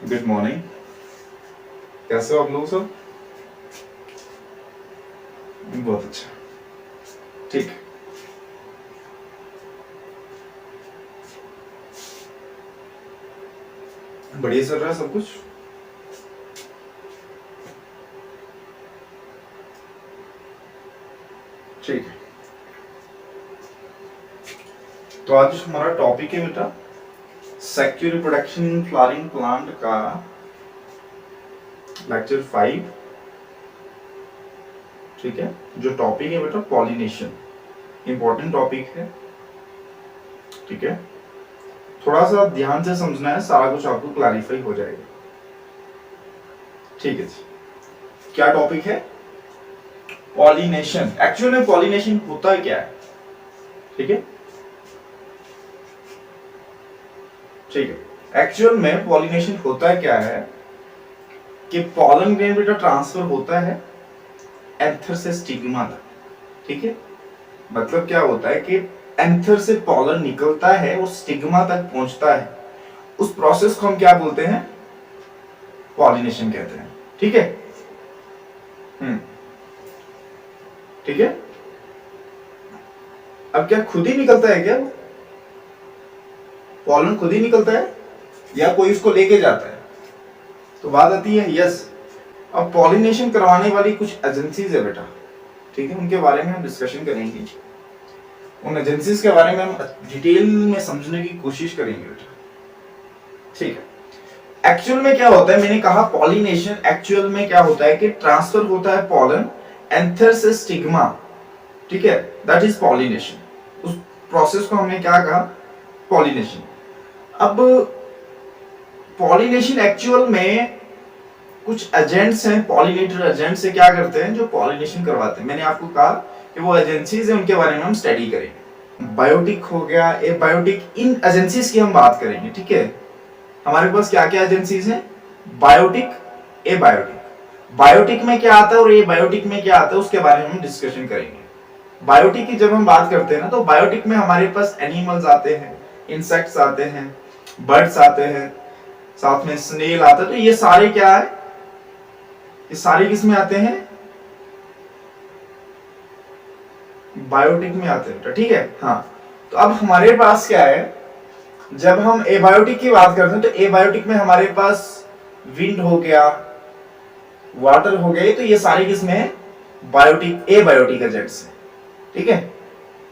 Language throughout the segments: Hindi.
Good morning. कैसे हो आप लोग सब? बहुत अच्छा। ठीक। बढ़िया चल रहा है सब कुछ। ठीक है, तो आज हमारा टॉपिक है बेटा sexual reproduction in flowering plant का लेक्चर 5। ठीक है, जो टॉपिक है बेटा पॉलिनेशन, इंपॉर्टेंट टॉपिक है। ठीक है, थोड़ा सा ध्यान से समझना है, सारा कुछ आपको क्लैरिफाई हो जाएगा। ठीक है जी, क्या टॉपिक है? पॉलिनेशन। एक्चुअल में पॉलिनेशन होता है क्या है? ठीक है, ठीक है, एक्चुअल में पॉलिनेशन होता क्या है कि पॉलन ग्रेन बेटा ट्रांसफर होता है एंथर से स्टिग्मा तक। ठीक है, मतलब क्या होता है कि एंथर से पॉलन निकलता है और स्टिग्मा तक पहुंचता है। उस प्रोसेस को हम क्या बोलते हैं? पॉलिनेशन कहते हैं। ठीक है, ठीक है। अब क्या खुद ही निकलता है क्या? पॉलन खुद ही निकलता है या कोई उसको लेके जाता है? तो बात आती है यस। अब पॉलिनेशन करवाने वाली कुछ एजेंसीज है बेटा, ठीक है, उनके बारे में हम डिस्कशन करेंगे। उन एजेंसीज के बारे में हम डिटेल में समझने की कोशिश करेंगे बेटा। ठीक है, एक्चुअल में क्या होता है? मैंने कहा पॉलिनेशन एक्चुअल में क्या होता है कि ट्रांसफर होता है पॉलन एंथर से स्टिग्मा। ठीक है, दैट इज पॉलिनेशन। उस प्रोसेस को हमने क्या कहा? पॉलिनेशन। अब पॉलिनेशन एक्चुअल में कुछ एजेंट्स हैं, पॉलिनेटर एजेंट्स से क्या करते हैं जो पॉलिनेशन करवाते हैं। मैंने आपको कहा कि वो एजेंसीज हैं, उनके बारे में हम स्टडी करेंगे। बायोटिक हो गया, एबायोटिक, इन एजेंसीज की हम बात करेंगे। ठीक है, हमारे पास क्या क्या एजेंसीज हैं? Biotic, abiotic. बायोटिक में क्या आता है और एबायोटिक में क्या आता है उसके बारे में हम डिस्कशन करेंगे। बायोटिक की जब हम बात करते हैं ना, तो बायोटिक में हमारे पास एनिमल्स आते हैं, इंसेक्ट्स आते हैं, बर्ड्स आते हैं, साथ में स्नेल आता है। तो ये सारे क्या है? ये सारे किस में आते हैं? बायोटिक में आते हैं। ठीक है, हाँ। तो अब हमारे पास क्या है, जब हम एबायोटिक की बात करते हैं तो एबायोटिक में हमारे पास विंड हो गया, वाटर हो गया, तो ये सारे किसमें है? बायोटिक, एबायोटिक एजेंट्स है। ठीक है,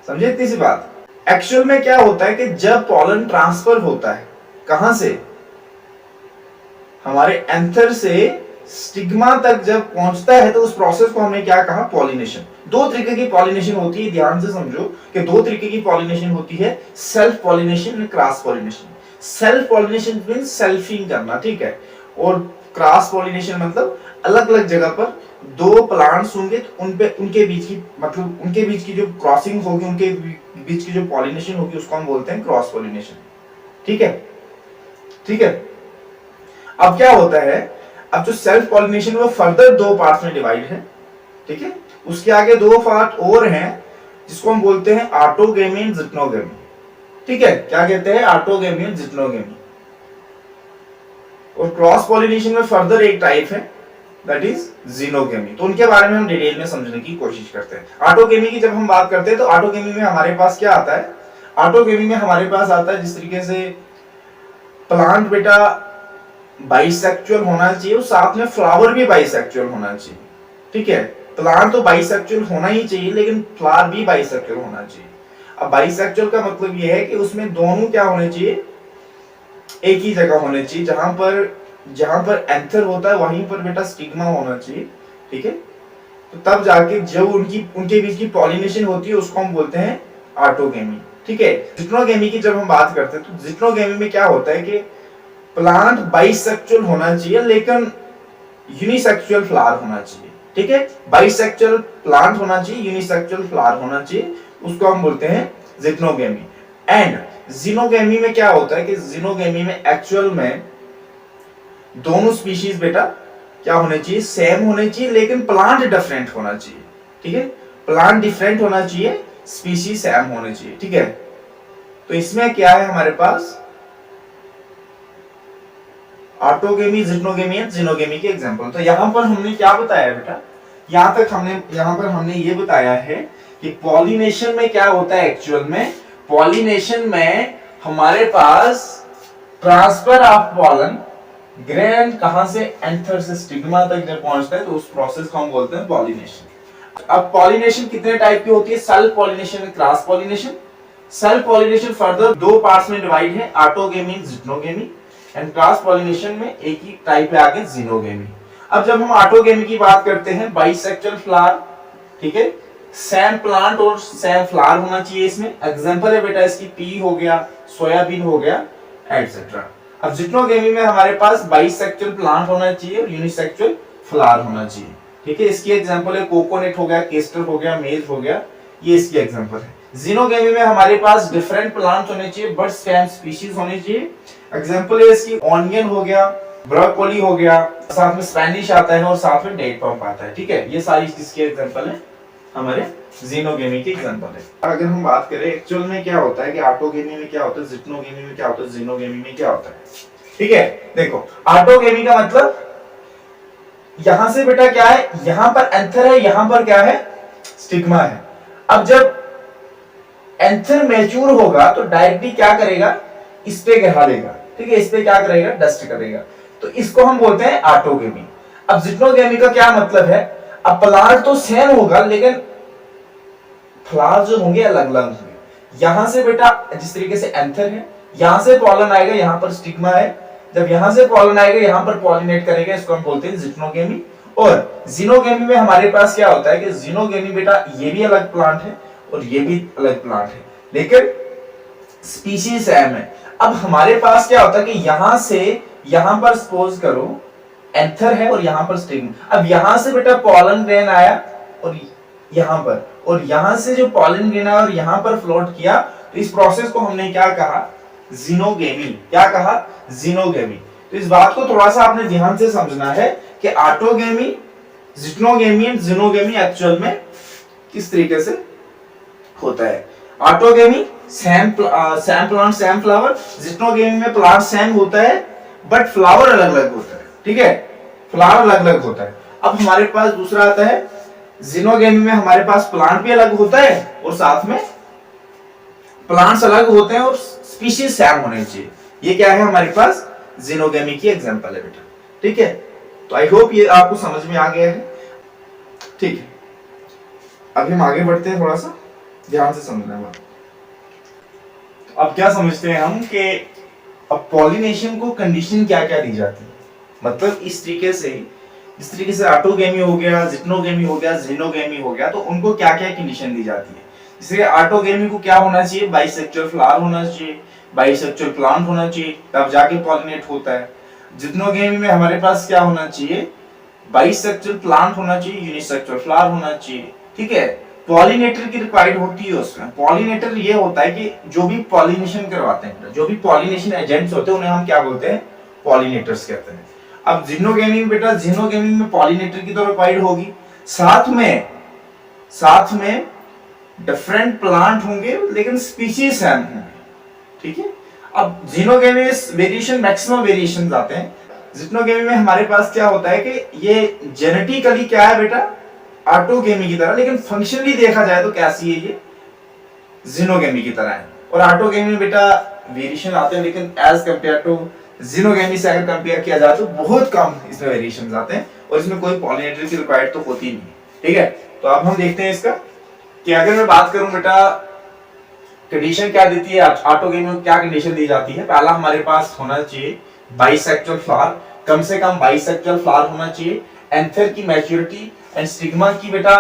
समझे इतनी सी बात? एक्चुअल में क्या होता है कि जब पॉलन ट्रांसफर होता है, कहां से? हमारे एंथर से स्टिग्मा तक जब पहुंचता है, तो उस प्रोसेस को हमने क्या कहा? पॉलिनेशन। दो तरीके की पॉलिनेशन होती है, ध्यान से समझो कि दो तरीके की पॉलिनेशन होती है, सेल्फ पॉलिनेशन और cross pollination. Self pollination means selfing करना, ठीक है, और क्रॉस पॉलिनेशन मतलब अलग अलग जगह पर दो प्लांट्स होंगे, तो उनपे उनके बीच की, मतलब उनके बीच की जो क्रॉसिंग होगी, उनके बीच की जो पॉलिनेशन होगी, उसको हम बोलते हैं क्रॉस पॉलिनेशन। ठीक है, ठीक है। अब क्या होता है, अब जो सेल्फ पॉलिनेशन वो फर्दर दो पार्ट्स में डिवाइड है। ठीक है, उसके आगे दो पार्ट और हैं जिसको हम बोलते हैं ऑटोगेमी एंड जिटनोगेमी। ठीक है, क्या कहते हैं? Autogamy and geitonogamy. और क्रॉस पॉलिनेशन में फर्दर एक टाइप है, दैट इज जीनोगेमी। तो उनके बारे में हम डिटेल में समझने की कोशिश करते हैं। ऑटोगेमी की जब हम बात करते हैं तो ऑटोगेमी में हमारे पास क्या आता है? ऑटोगेमी में हमारे पास आता है जिस तरीके से प्लांट बेटा बाइसेक्सुअल होना चाहिए और साथ में फ्लावर भी बाइसेक्सुअल होना चाहिए। ठीक है, प्लांट तो बाइसेक्सुअल होना ही चाहिए, लेकिन फ्लावर भी बाइसेक्सुअल होना चाहिए। अब बाइसेक्सुअल का मतलब यह है कि उसमें दोनों क्या होने चाहिए? एक ही जगह होने चाहिए, जहां पर एंथर होता है वहीं पर बेटा स्टिग्मा होना चाहिए। ठीक है, तो तब जाके जो उनके बीच की पॉलिनेशन होती है उसको हम बोलते हैं ऑटोगेमी। ठीक है, जिटनोगेमी की जब हम बात करते हैं तो जिटनोगेमी में क्या होता है कि प्लांट बाइसेक्सुअल होना चाहिए लेकिन यूनिसेक्सुअल फ्लावर होना चाहिए। ठीक है, बाइसेक्सुअल प्लांट होना चाहिए, यूनिसेक्सुअल फ्लावर होना चाहिए, उसको हम बोलते हैं जिटनोगेमी। एंड जिनोगेमी में क्या होता है कि जिनोगेमी में एक्चुअल में दोनों स्पीशीज बेटा क्या होने चाहिए? सेम होने चाहिए, लेकिन प्लांट डिफरेंट होना चाहिए। ठीक है, प्लांट डिफरेंट होना चाहिए, स्पीशीज सेम होने चाहिए। ठीक है, तो इसमें क्या है हमारे पास? ऑटोगेमी, जिटनोगेमी एंड जिनोगेमी के एग्जांपल। तो यहाँ पर हमने क्या बताया बेटा, यहाँ पर हमने ये बताया है कि पॉलिनेशन में क्या होता है। एक्चुअल में पॉलिनेशन में हमारे पास ट्रांसफर ऑफ पॉलन ग्रेन कहां से, एंथर से स्टिग्मा तक जब पहुंचता है तो उस प्रोसेस को हम बोलते हैं पॉलिनेशन। अब पॉलिनेशन कितने टाइप की होती है, self pollination and cross pollination. Self pollination further दो पार्ट्स में डिवाइड है, autogamy, geitonogamy, and cross pollination में एक ही टाइप है आगे, जिनोगेमी। अब जब हम ऑटोगेमी की बात करते हैं, बाइसेक्सुअल फ्लावर, ठीक है, सेम प्लांट और सेम फ्लावर होना चाहिए इसमें। एग्जांपल है बेटा इसकी पी हो गया, सोयाबीन हो गया, एटसेट्रा। अब जिटनोगेमी में हमारे पास बाइसेक्सुअल प्लांट होना चाहिए और यूनिसेक्सुअल फ्लावर होना चाहिए, ठीक है। इसकी एग्जांपल है कोकोनट हो गया, केस्टर हो गया, मेज हो गया, ये इसकी एग्जांपल है। जिनोगेमी में हमारे पास डिफरेंट प्लांट होने चाहिए बट सेम स्पीशीज होने चाहिए। एग्जांपल है इसकी ऑनियन हो गया, ब्रोकोली हो गया, साथ में स्पेनिश आता है और साथ में डेट पम्प आता है, ठीक है। ये सारी इसके एग्जांपल है, हमारे जिनोगेमी के एग्जांपल है। अगर हम बात करें एक्चुअल में क्या होता है कि ऑटोगेमी में क्या होता है, जिटनोगेमी में क्या होता है, जिनोगेमी में क्या होता है, ठीक है। देखो ऑटोगेमी का मतलब यहां से बेटा क्या है, यहां पर एंथर है, यहां पर क्या है, स्टिग्मा है। अब जब एंथर मैच्योर होगा तो डायरेक्टली क्या करेगा, इस पे गिरा देगा, ठीक है, इस पे क्या करेगा, डस्ट करेगा, तो इसको हम बोलते हैं ऑटोगेमी। अब जिटनोगेमी का क्या मतलब है, अब प्लांट तो सेम होगा लेकिन फ्लावर जो होंगे अलग अलग होंगे। यहां से बेटा जिस तरीके से एंथर है, यहां से पॉलन आएगा, यहां पर स्टिग्मा है, जब यहां से पॉलन आएगा यहां पर पॉलिनेट करेगा, इसको हम बोलते हैं जिटनोगेमी। और जिनोगेमी में हमारे पास क्या होता है कि जिनोगेमी बेटा ये भी अलग प्लांट है और ये भी अलग प्लांट है लेकिन स्पीशीज सेम है। अब हमारे पास क्या होता है कि यहां से यहां पर सपोज करो एंथर है और यहां पर स्टिग्मा। अब यहां से बेटा पॉलन ग्रेन आया और यहां पर, और यहां से जो पॉलन ग्रेन आया और यहां पर फ्लोट किया, तो इस प्रोसेस को हमने क्या कहा, जिनोगेमी। क्या कहा, जिनोगेमी। तो इस बात को थोड़ा सा आपने ध्यान से समझना है कि autogamy, geitonogamy and xenogamy actual में किस तरीके से होता है। Autogamy same plant same flower, geitonogamy में प्लांट सेम होता है बट फ्लावर अलग अलग होता है, ठीक है, फ्लावर अलग अलग होता है। अब हमारे पास दूसरा आता है जिनोगेमी में हमारे पास प्लांट भी अलग होता है और साथ में प्लांट्स अलग होते हैं और स्पीशीज सेम होने चाहिए। ये क्या है हमारे पास, जिनोगेमी की एग्जांपल है बेटा, ठीक है। तो आई होप ये आपको समझ में आ गया है, ठीक है। अभी हम आगे बढ़ते हैं, थोड़ा सा ध्यान से समझना है। अब क्या समझते हैं हम कि अब पॉलिनेशन को कंडीशन क्या क्या दी जाती है, मतलब इस तरीके से, जिस तरीके से ऑटोगेमी हो गया, जिटनोगेमी हो गया, जिनोगेमी हो गया, तो उनको क्या क्या कंडीशन दी जाती है। जैसे ऑटोगेमी को क्या होना चाहिए, बाइसेक्सुअल फ्लावर होना चाहिए, बाइसेक्सुअल प्लांट होना चाहिए, तब जाके पॉलिनेट होता है। जिटनोगेमी में हमारे पास क्या होना चाहिए, बाइसेक्सुअल प्लांट होना चाहिए, यूनिसेक्सुअल फ्लावर होना चाहिए, ठीक है। पॉलिनेटर की रिक्वायर्ड होती है उसमें। पॉलिनेटर ये होता है कि जो भी पॉलिनेशन करवाते हैं, जो भी पॉलिनेशन एजेंट्स होते हैं, उन्हें हम क्या बोलते हैं, पॉलिनेटर्स कहते हैं। अब जिनोगेमी में बेटा, जिनोगेमी में पॉलिनेटर की तो रिक्वायर्ड होगी, साथ में डिफरेंट प्लांट होंगे लेकिन स्पीशीज सेम होंगे, ठीक है। अब जिनोगेमी में वेरिएशन, मैक्सिमम वेरिएशंस आते हैं। जिटनोगेमी में हमारे पास क्या होता है कि ये जेनेटिकली क्या है बेटा, ऑटोगेमी की तरह, लेकिन फंक्शनली देखा जाए तो कैसी है, ये जिनोगेमी की तरह है। और ऑटोगेमी में बेटा वेरिएशन आते हैं लेकिन एज कंपेयर टू जिनोगेमी से अगर कंपेयर किया जाए तो बहुत कम इसमें वेरिएशंस आते हैं और इसमें कोई पॉलिनेटर की रिक्वायर्ड तो होती नहीं, ठीक है। तो अब हम देखते हैं इसका कि अगर मैं बात करूं बेटा कंडीशन क्या देती है, ऑटोगेमी में क्या कंडीशन दी जाती है। पहला हमारे पास होना चाहिए बाइसेक्सुअल फ्लावर, कम से कम बाइसेक्सुअल फ्लावर होना चाहिए। एंथर की मैच्योरिटी एंड स्टिग्मा की बेटा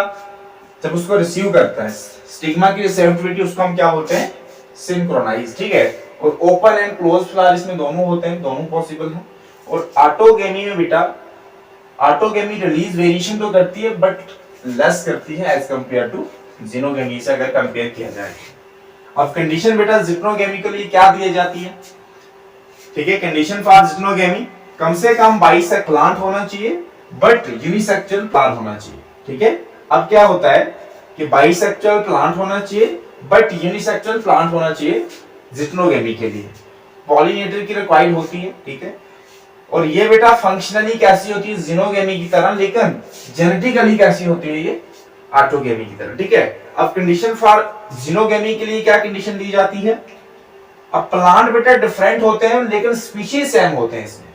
जब उसको रिसीव करता है, स्टिग्मा की रिसेप्टिविटी, उसको हम क्या बोलते हैं, सिंक्रोनाइज, ठीक है। और ओपन एंड क्लोज फ्लावर इसमें दोनों होते हैं, दोनों पॉसिबल है। और ऑटोगेमी में बेटा, ऑटोगेमी रिलीज वेरिएशन तो करती है बट लेस करती है एज कंपेयर टू जिनोगेमी से अगर कंपेयर किया जाए। अब कंडीशन बेटा जिटनोगेमी के लिए क्या दी जाती है, ठीक है। कंडीशन फॉर जिटनोगेमी, कम से कम बाइसेक्सुअल प्लांट होना चाहिए बट यूनिसेक्सुअल प्लांट होना चाहिए, ठीक है। अब क्या होता है कि बाइसेक्सुअल प्लांट होना चाहिए बट यूनिसेक्सुअल प्लांट होना चाहिए जिटनोगेमी के लिए। पॉलिनेटर की रिक्वायर्ड होती है, ठीक है। और ये बेटा फंक्शनली कैसी होती है जिनोगेमी की तरह, लेकिन जेनेटिकली कैसी होती है ये ऑटोगेमी की तरह। ठीक है, अब कंडीशन फॉर जिनोगेमी के लिए क्या कंडीशन दी जाती है? अब प्लांट बेटा डिफरेंट होते हैं लेकिन स्पीशीज सेम होते हैं। इसमें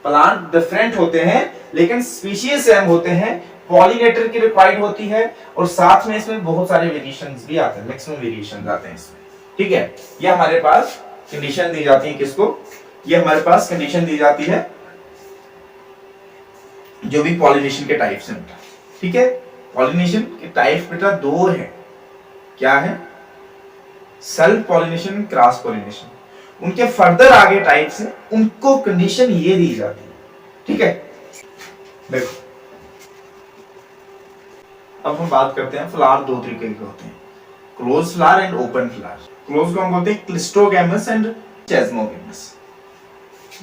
प्लांट डिफरेंट होते हैं लेकिन स्पीशीज सेम होते हैं, पॉलिनेटर की रिक्वायर्ड होती है, और साथ में इसमें बहुत सारे वेरिएशंस भी आते हैं, मैक्सिमम वेरिएशंस आते हैं इसमें। ठीक है, ये हमारे पास कंडीशन दी जाती है किसको? ये हमारे पास कंडीशन दी जाती है जो भी पॉलिनेशन के टाइप्स हैं बेटा। ठीक है, पॉलिनेशन के टाइप बेटा दो है, क्या है? Self pollination, cross pollination. उनके फर्दर आगे टाइप्स हैं, उनको कंडीशन ये दी जाती है। ठीक है, देखो अब हम बात करते हैं फ्लावर दो तरीके के होते हैं, close flower and open flower. Close को हम बोलते हैं क्लिस्टोगैमस एंड चेस्मोगैमस।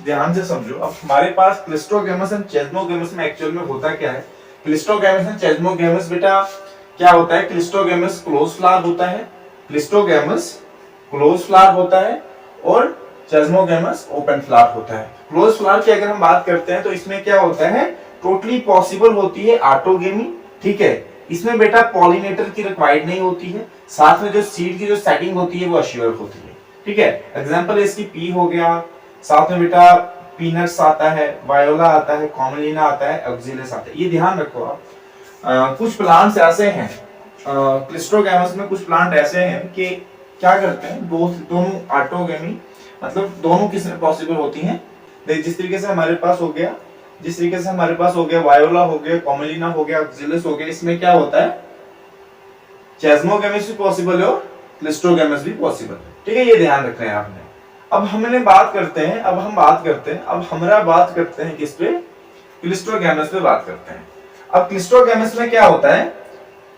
ध्यान से समझो, अब हमारे पास क्लिस्टोगैमस एंड चेस्मोगैमस में एक्चुअल में होता क्या है? क्लिस्टोगैमस एंड चेस्मोगैमस बेटा क्या होता है? क्लिस्टोगैमस क्लोज फ्लावर होता है, क्लिस्टोगैमस क्लोज फ्लावर होता है, और चेस्मोगैमस ओपन फ्लावर होता है। क्लोज फ्लावर की अगर हम बात करते हैं तो इसमें क्या होता है? टोटली पॉसिबल होती है ऑटोगेमी। ठीक है, इसमें बेटा पॉलिनेटर की रिक्वायर्ड नहीं होती है, साथ में जो सीड की जो सेटिंग होती है वो अश्योर होती है। ठीक है, एग्जांपल इसकी पी हो गया, साथ में बेटा पीनट्स आता है, वायोला आता है, कॉमलिना आता है, ऑक्सिलिस आता है। ये ध्यान रखो आप। कुछ प्लांट्स ऐसे हैं क्लिस्टोगैमस में, कुछ प्लांट ऐसे हैं कि क्या करते हैं, दोनों ऑटोगेमी मतलब दोनों किसमें पॉसिबल होती हैं। जिस तरीके से हमारे पास हो गया, जिस तरीके से हमारे पास हो गया वायोला हो गया, कॉमलिना हो गया, ऑक्सिलिस हो गया, इसमें क्या होता है? चेस्मोगैमस भी पॉसिबल है और क्लिस्टोगैमस भी पॉसिबल है। ठीक है, ये ध्यान रखना है आपने। अब हमने बात करते हैं, अब हमरा बात करते हैं किस पे? क्लिस्टोगैमस पे बात करते हैं। अब क्लिस्टोगैमस में क्या होता है?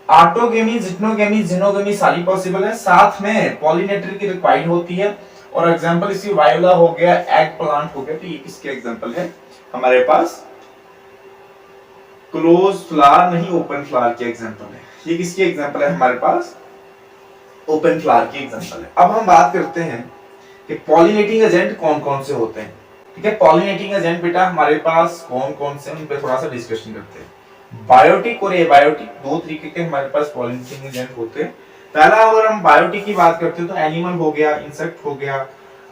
ऑटोगेमी, जिटनोगेमी, जिनोगेमी सारी पॉसिबल है, साथ में पॉलिनेटर की रिक्वायर्ड होती है। और एग्जांपल इसी वायोला हो गया, एग प्लांट हो गया, तो ये किसके एग्जांपल है? हमारे पास क्लोज फ्लावर नहीं ओपन फ्लावर के एग्जांपल है। ये किसकी एग्जांपल है? हमारे पास ओपन फ्लावर की एग्जांपल है। अब हम बात करते हैं कि पॉलिनेटिंग एजेंट कौन कौन से होते हैं। ठीक है, पॉलिनेटिंग एजेंट बेटा हमारे पास कौन कौन से, उन पे थोड़ा सा डिस्कशन करते हैं। बायोटिक और एबायोटिक दो तरीके के हमारे पास पॉलिनेटिंग एजेंट होते हैं। पहला अगर हम बायोटिक की बात करते हैं तो एनिमल हो गया, इंसेक्ट हो गया,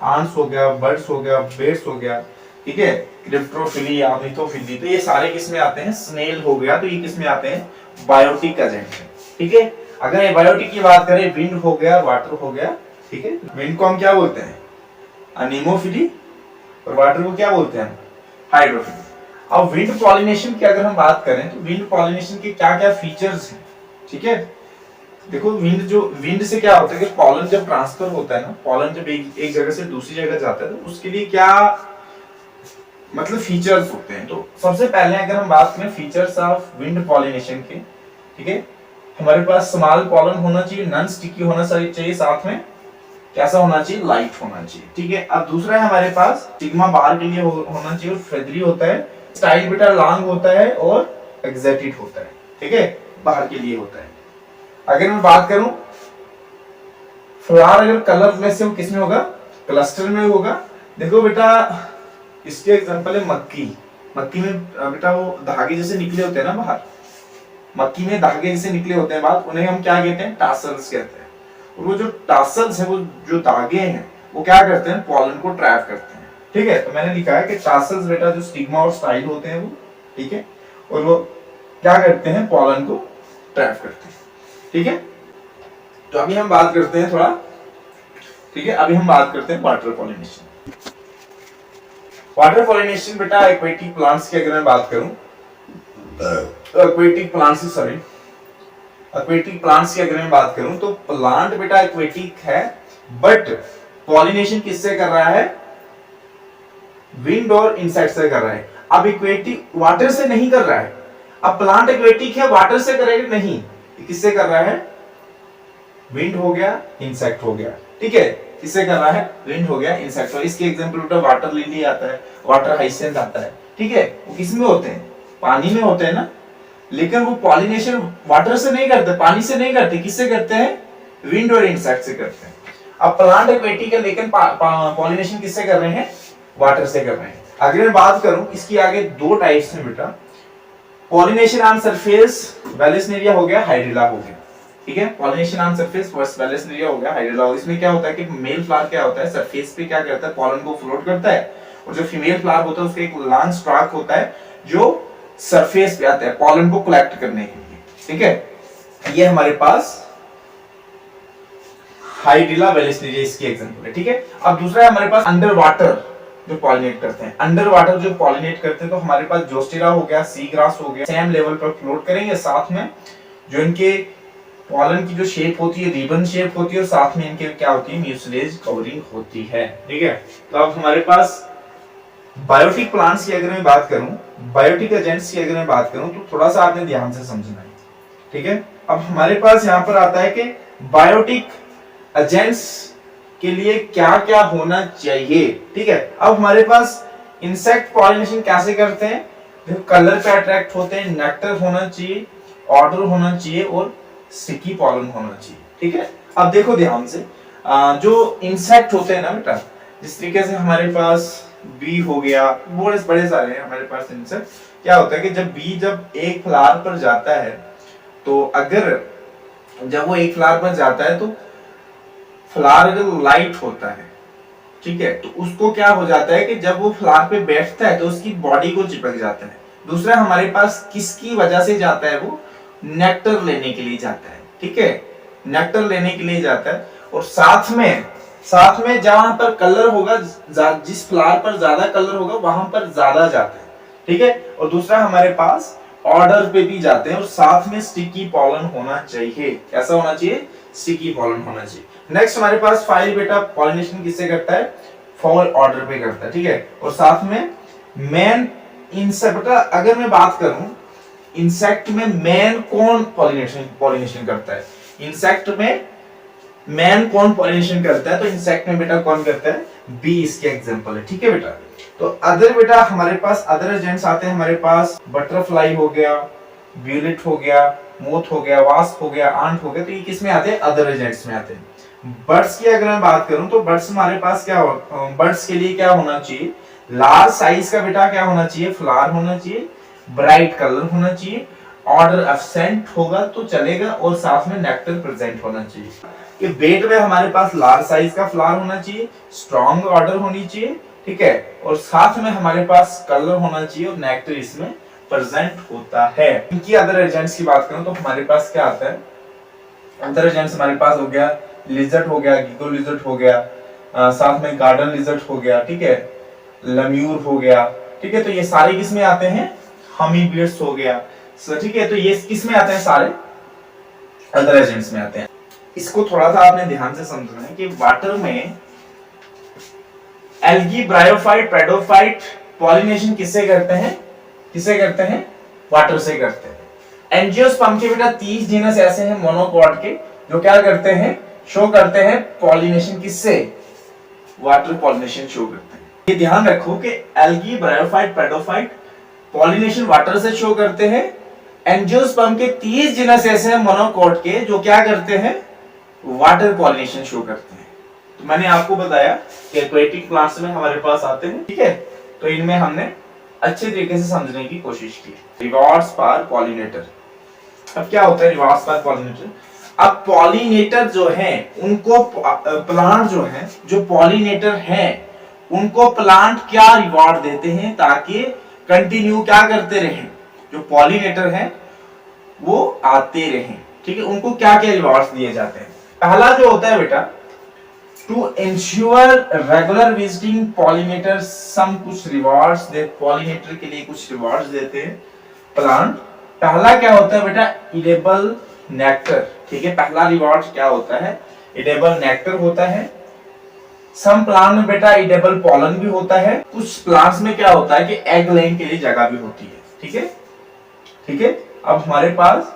आंट्स हो गया, बर्ड्स हो गया, बेट्स हो गया। ठीक है, क्रिप्टोफिली या मिथोफिली, तो ये सारे किस में आते हैं? स्नेल हो गया, तो ये किस में आते हैं? Biotic agent. ठीक है, अगर एबायोटिक की बात करें, विंड हो गया, वाटर हो गया। ठीक है, विंड को हम क्या बोलते हैं? अनीमोफिली, और वाटर को क्या बोलते हैं? हाइड्रोफिली। अब विंड पॉलिनेशन की अगर हम बात करें तो विंड पॉलिनेशन के क्या क्या फीचर्स हैं? ठीक है, देखो विंड से क्या होता है कि पॉलन जब ट्रांसफर होता है ना, पॉलन जब एक जगह से दूसरी जगह जाता है तो उसके लिए क्या मतलब फीचर्स होते हैं। तो सबसे पहले अगर हम बात करें फीचर्स ऑफ विंड पॉलिनेशन के, ठीक है, हमारे पास स्मॉल पॉलन होना चाहिए, नॉन स्टिकी होना चाहिए, साथ में कैसा होना चाहिए? लाइट होना चाहिए। ठीक है, अब दूसरा है हमारे पास स्टिग्मा बाहर के लिए होना चाहिए और फेदरी होता है, स्टाइल बेटा लॉन्ग होता है और एक्सेटेड होता है। ठीक है, बाहर के लिए होता है। अगर मैं बात करूं फ्लावर अगर कलरलेस है वो किसमें होगा? क्लस्टर में होगा। देखो बेटा इसके एग्जांपल है मक्की। मक्की में बेटा वो धागे जैसे निकले होते हैं ना बाहर, मक्की में धागे जैसे निकले होते हैं बाहर, उन्हें हम क्या कहते हैं? टासल्स कहते हैं। और वो जो टासल्स है, वो जो धागे हैं, वो क्या करते हैं? पॉलन को ट्रैप करते हैं। ठीक है, तो मैंने लिखा है कि टासल्स बेटा जो स्टिग्मा और स्टाइल होते हैं वो, ठीक है, और वो क्या करते हैं? पॉलन को ट्रैप करते हैं। ठीक है, तो अभी हम बात करते हैं थोड़ा, ठीक है, अभी हम बात करते हैं वाटर पॉलिनेशन। वाटर पॉलिनेशन बेटा एक्वेटिक प्लांट्स की अगर मैं बात करूं, एक्वेटिक प्लांट्स की अगर मैं बात करूं तो प्लांट बेटा एक्वेटिक है, बट पॉलिनेशन किससे कर रहा है? विंड और इंसेक्ट से कर रहा है। अब एक्वेटिक वाटर से नहीं कर रहा है। अब प्लांट एक्वेटिक है, वाटर से करेगा नहीं, किससे कर रहा है? विंड हो गया, इंसेक्ट हो गया। ठीक है, किससे कर रहा है? विंड हो गया, इंसेक्ट हो। इसके एग्जांपल बेटा वाटर लिली आता है, वाटर हाइसेंथ आता है। ठीक है, वो किस में होते हैं? पानी में होते हैं ना, लेकिन वो पॉलिनेशन वाटर से नहीं करते, पानी से नहीं करते, किससे करते हैं? विंड और इंसेक्ट से करते हैं। अब प्लांट एक्वेटिक है लेकिन पॉलिनेशन किससे कर रहे हैं? वाटर से कर रहे हैं। अगर मैं बात करूं इसकी आगे दो टाइप्स हैं बेटा, पॉलिनेशन ऑन सरफेस वेलेस्नेरिया हो गया, हाइड्रिला हो गया। ठीक है, पॉलिनेशन ऑन सरफेस वेलेस्नेरिया हो गया, हाइड्रिला हो गया। इसमें क्या होता है कि मेल फ्लावर क्या होता है, सरफेस पे क्या करता है, पॉलन को फ्लोट करता है, और जो फीमेल फ्लावर होता है उसका एक लॉन्ग स्टॉक होता है जो सरफेस पे आता है पॉलन को कलेक्ट करने के लिए। ठीक है, ये हमारे पास हाइड्रिला वेलेस्नेरिया इसकी एग्जांपल है। ठीक है, अब दूसरा है हमारे पास अंडर वाटर जो पॉलिनेट करते हैं। अंडर वाटर जो पॉलिनेट करते हैं तो हमारे पास जोस्टेरा हो गया, सी ग्रास हो गया, सेम लेवल पर फ्लोट करेंगे, साथ में जो इनके पॉलन की जो शेप होती है रिबन शेप होती है, और साथ में इनके क्या होती है, म्यूसिलेज कवरिंग होती है। ठीक है, तो अब हमारे पास बायोटिक प्लांट्स की अगर मैं बात करूं, बायोटिक एजेंट्स की अगर मैं बात करूं तो थोड़ा सा आपने ध्यान से समझना है। ठीक है, अब हमारे पास यहाँ पर आता है कि बायोटिक एजेंट्स के लिए क्या क्या होना चाहिए। ठीक है, अब हमारे पास इंसेक्ट पॉलिनेशन कैसे करते हैं, देखो कलर पे अट्रैक्ट होते हैं, नेक्टर होना चाहिए, ऑर्डर होना चाहिए, और स्टिकी पॉलन होना चाहिए। ठीक है, अब देखो ध्यान से, जो इंसेक्ट होते हैं ना बेटा, जिस तरीके से हमारे पास बी हो गया, बड़े सारे हैं हमारे पास इंसेक्ट। क्या होता है कि जब एक फ्लावर पर जाता है, तो अगर जब वो एक फ्लावर पर जाता है तो फ्लावर अगर लाइट होता है, ठीक है, तो उसको क्या हो जाता है कि जब वो फ्लावर पे बैठता है तो उसकी बॉडी को चिपक जाता है। दूसरा हमारे पास किसकी वजह से जाता है, वो नेक्टर लेने के लिए जाता है। ठीक है, नेक्टर लेने के लिए जाता है, और साथ में जहां पर कलर होगा, जिस फ्लावर पर ज्यादा कलर होगा वहां पर ज्यादा जाता है। ठीक है, और दूसरा हमारे पास ऑर्डर पे भी जाते हैं, और साथ में स्टिकी पॉलन होना चाहिए। कैसा होना चाहिए, स्टिकी पॉलन होना चाहिए। नेक्स्ट हमारे पास फाइल बेटा पॉलिनेशन किससे करता है, फॉल ऑर्डर पे करता है। ठीक है, और साथ में मेन इंसेक्ट बेटा, अगर मैं बात करूं इंसेक्ट में मेन कौन पॉलिनेशन करता है, इंसेक्ट में मैन कौन पॉलिनेशन करता है, तो इंसेक्ट में बेटा कौन करता है, बी इसके एग्जांपल है। ठीक है बेटा, तो अदर बेटा हमारे पास अदर एजेंट्स आते हैं, हमारे पास बटरफ्लाई हो गया, ब्यूलिट हो गया, मोथ हो गया, वास्प हो गया, आंट हो गया, तो ये किस में आते हैं, अदर एजेंट्स में आते हैं। बर्ड्स की अगर मैं बात करूं तो बर्ड्स हमारे पास क्या बर्ड्स के लिए क्या होना चाहिए, लार्ज साइज का बेटा क्या होना चाहिए, फ्लावर होना चाहिए, ब्राइट कलर होना चाहिए, ऑर्डर एब्सेंट होगा तो चलेगा, और साथ में नेक्टर प्रेजेंट होना चाहिए। कि बेड में हमारे पास लार्ज साइज का फ्लावर होना चाहिए, स्ट्रॉन्ग ऑर्डर होनी चाहिए। ठीक है, और साथ में हमारे पास कलर होना चाहिए, और नेक्टर इसमें प्रेजेंट होता है। इनकी अदर एजेंट्स की बात करूं तो हमारे पास क्या आता है, अदर एजेंट्स हमारे पास हो गया, लिजर्ड हो गया, गिगो लिजर्ड हो गया, साथ में गार्डन लिजर्ड हो गया। ठीक है, लम्यूर हो गया। ठीक है, तो ये सारे किस में आते हैं, हमी बीड्स हो गया। ठीक है, तो ये किस में आते हैं, सारे अदर एजेंट्स में आते हैं। इसको थोड़ा सा आपने ध्यान से समझना है कि वाटर में एल्गी, ब्रायोफाइट, पेडोफाइट पॉलिनेशन किससे करते हैं, वाटर से करते हैं। एंजियोस्पर्म के बेटा 30 जीनस ऐसे हैं मोनोकॉट के, जो क्या करते हैं, शो करते हैं पॉलिनेशन किससे, वाटर पॉलिनेशन शो करते हैं। ये ध्यान रखो कि एल्गी, ब्रायोफाइट, पेडोफाइट पॉलिनेशन वाटर से शो करते हैं। एंजियोस्पर्म के 30 जीनस ऐसे हैं मोनोकॉट के, जो क्या करते हैं, वाटर पॉलिनेशन शो करते हैं। तो मैंने आपको बताया कि एक्वेटिक प्लांट्स में हमारे पास आते हैं। ठीक है, तो इनमें हमने अच्छे तरीके से समझने की कोशिश की। रिवॉर्ड्स फॉर पॉलिनेटर, अब क्या होता है रिवॉर्ड्स फॉर पॉलिनेटर, अब पॉलिनेटर जो हैं उनको प्लांट जो पॉलिनेटर हैं उनको प्लांट क्या रिवॉर्ड देते हैं, ताकि कंटिन्यू क्या करते रहें, जो पॉलिनेटर हैं वो आते रहें। ठीक है, उनको क्या क्या रिवॉर्ड्स दिए जाते हैं। पहला जो होता है बेटा, to ensure regular visiting pollinators some, कुछ रिवॉर्ड्स दे, पॉलिनेटर के लिए कुछ रिवॉर्ड्स देते हैं प्लांट। पहला क्या होता है बेटा, इडेबल नेक्टर। ठीक है, पहला रिवॉर्ड क्या होता है, इडेबल नेक्टर होता है। सम प्लांट में बेटा इडेबल पॉलन भी होता है। कुछ प्लांट्स में क्या होता है कि एग लेइंग के लिए जगह भी होती है। ठीक है, अब हमारे पास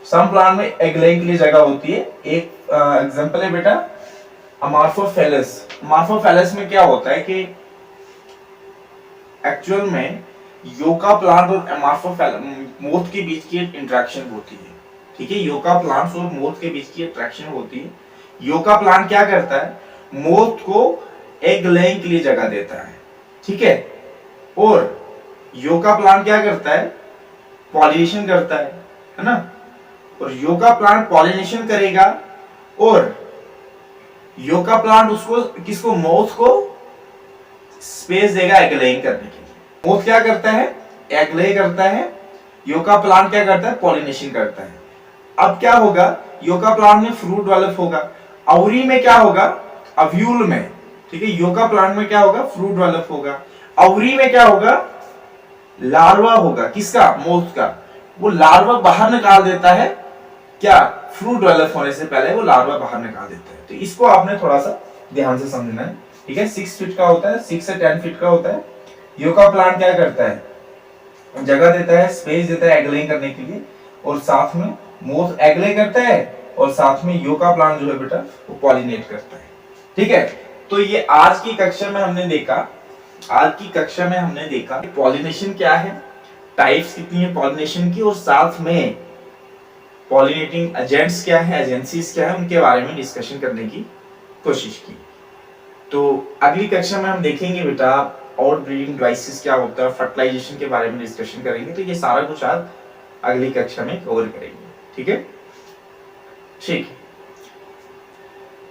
सम प्लांट में एग लेइंग के लिए जगह होती है। एक एग्जांपल है बेटा अमार्फोफेलस। अमार्फोफेलस में क्या होता है कि एक्चुअल में योका प्लांट और अमार्फोफेलस मोथ के बीच की इंटरेक्शन होती है। ठीक है, योका प्लांट्स और मोथ के बीच की इंटरेक्शन होती है। योका प्लांट क्या करता है, मोथ को एग लेइंग के लिए जगह देता है, ठीक है। और यूका प्लांट क्या करता है, पॉलिनेशन करता है ना। और यूका प्लांट पॉलिनेशन करेगा और यूका प्लांट उसको किसको, मोथ को स्पेस देगा एग लेइंग करने के लिए। मोथ क्या करता है, एग ले करता है, यूका प्लांट क्या करता है, पॉलिनेशन करता है। अब क्या होगा, यूका प्लांट में फ्रूट डेवलप होगा, अवरी में क्या होगा, अव्यूल में, ठीक है। यूका प्लांट में क्या होगा, फ्रूट डेवलप होगा, अवरी में क्या होगा, लार्वा होगा, किसका, मोथ का। वो लार्वा बाहर निकाल देता है, क्या, फ्रूट डेवलप होने से पहले वो लार्वा बाहर निकाल देता है। तो इसको आपने थोड़ा सा ध्यान से समझना है, ठीक है। 6 फीट का होता है, 6 से 10 फीट का होता है। यूका प्लांट क्या करता है, जगह देता है, स्पेस देता है एग लेइंग करने के लिए, और साथ में मोथ एग ले करता है, और साथ में यूका प्लांट जो है बेटा वो पॉलिनेट करता है, ठीक है। तो ये आज की कक्षा में हमने देखा, पॉलिनेशन क्या है, टाइप्स कितनी है पॉलिनेशन की, और साथ में पॉलिनेटिंग एजेंट्स क्या है, एजेंसीज क्या है, उनके बारे में डिस्कशन करने की कोशिश की। तो अगली कक्षा में हम देखेंगे बेटा आउट ब्रीडिंग डिवाइसेस क्या होता है, फर्टिलाइजेशन के बारे में डिस्कशन करेंगे। तो ये सारा कुछ आज अगली कक्षा में कवर करेंगे, ठीक है। ठीक,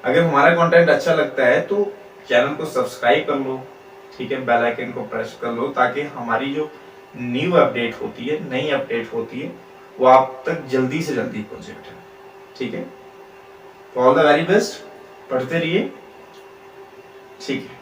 अगर हमारा कंटेंट अच्छा लगता है तो चैनल को सब्सक्राइब कर लो, ठीक है, बेल आइकन को प्रेस कर लो, ताकि हमारी जो न्यू अपडेट होती है, नई अपडेट होती है, वो आप तक जल्दी से जल्दी पहुंचे बेटा, ठीक है। ऑल द वेरी बेस्ट, पढ़ते रहिए, ठीक है।